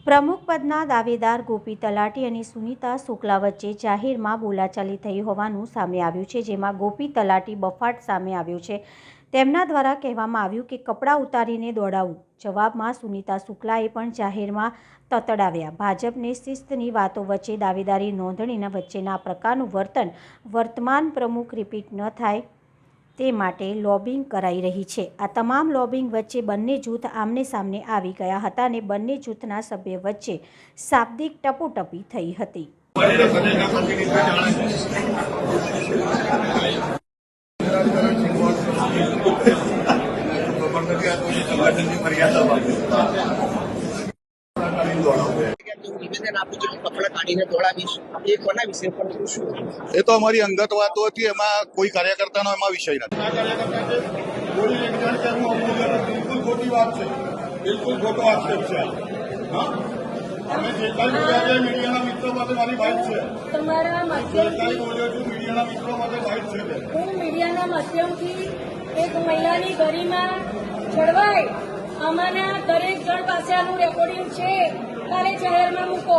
પ્રમુખ પદના દાવેદાર ગોપી તલાટી અને સુનીતા શુક્લા વચ્ચે જાહેરમાં બોલાચાલી થઈ હોવાનું સામે આવ્યું છે, જેમાં ગોપી તલાટી બફાટ સામે આવ્યો છે। તેમના દ્વારા કહેવામાં આવ્યું કે કપડાં ઉતારીને દોડાવું। જવાબમાં સુનીતા શુક્લાએ પણ જાહેરમાં તતડાવ્યા। ભાજપને શિસ્તની વાતો વચ્ચે દાવેદારી નોંધણીના વચ્ચેના પ્રકારનું વર્તન વર્તમાન પ્રમુખ રિપીટ ન થાય તે માટે લોબિંગ કરાઈ રહી છે। આ તમામ લોબિંગ વચ્ચે બંને જૂથ આમને સામને આવી ગયા હતા અને બંને જૂથના સભ્ય વચ્ચે શાબ્દિક ટપોટપી થઈ હતી। એ તો અમારી અંગત વાતો હતી, એમાં કોઈ કાર્યકર્તાનો એમાં વિષય નથી। બિલકુલ ખોટી વાત છે, બિલકુલ ખોટો આક્ષેપ છે। અમે જે કાંઈ બોલ્યા છે મીડિયાના મિત્રો માટે મારી બાઇક છે, તમારા માધ્યમથી બોલ્યો છું મીડિયાના મિત્રો માટે બાઇક છે। હું મીડિયાના માધ્યમથી એક મહિલાની ગરિમા જળવાય આમાંના દરેક જણ પાસે આનું રેકોર્ડિંગ છે। કાલે જાહેરમાં મૂકો,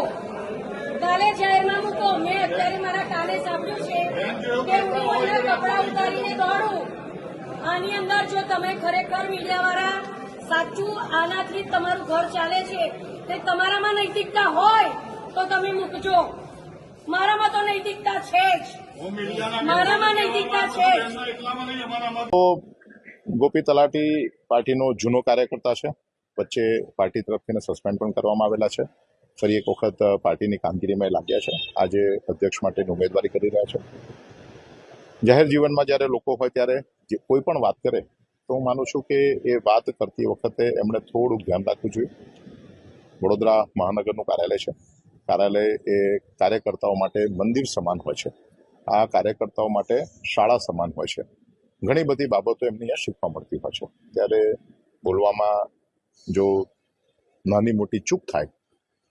કાલે જાહેરમાં મૂકો। મેં અત્યારે મારા કાલે સાંભળ્યું છે કે હું મહિલા કપડાં ઉતારીને દોડું। આની અંદર જો તમે ખરેખર મીડિયાવાળા સાચું આનાથી તમારું ઘર ચાલે છે તે તમારામાં નૈતિકતા હોય તો તમે મૂકજો। મારામાં તો નૈતિકતા છે જ, મારામાં નૈતિકતા છે જ। ગોપી તલાટી પાર્ટીનો જૂનો કાર્યકર્તા છે, વચ્ચે પાર્ટી તરફથી સસ્પેન્ડ પણ કરવામાં આવેલા છે। ફરી એક વખત પાર્ટીની કામગીરીમાં લાગ્યા છે। આજે અધ્યક્ષ માટેની ઉમેદવારી કરી રહ્યા છે। જાહેર જીવનમાં જ્યારે લોકો હોય ત્યારે કોઈ પણ વાત કરે તો હું માનું છું કે એ વાત કરતી વખતે એમણે થોડુંક ધ્યાન રાખવું જોઈએ। વડોદરા મહાનગરનું કાર્યાલય છે, કાર્યાલય એ કાર્યકર્તાઓ માટે મંદિર સમાન હોય છે। આ કાર્યકર્તાઓ માટે શાળા સમાન હોય છે। ઘણી બધી બાબતો એમને અહીંયા શીખવા મળતી હોય છે। ત્યારે બોલવામાં જો નાની મોટી ચૂક થાય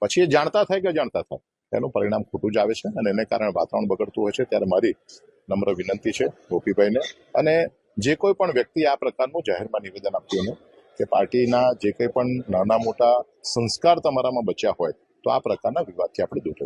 પછી એ જાણતા થાય કે અજાણતા થાય એનું પરિણામ ખોટું જ આવે છે અને એને કારણે વાતાવરણ બગડતું હોય છે। ત્યારે મારી નમ્ર વિનંતી છે ગોપીભાઈને અને જે કોઈ પણ વ્યક્તિ આ પ્રકારનું જાહેરમાં નિવેદન આપ્યું કે પાર્ટીના જે કંઈ પણ નાના મોટા સંસ્કાર તમારામાં બચ્યા હોય તો આ પ્રકારના વિવાદથી આપણે દૂર રહેવું।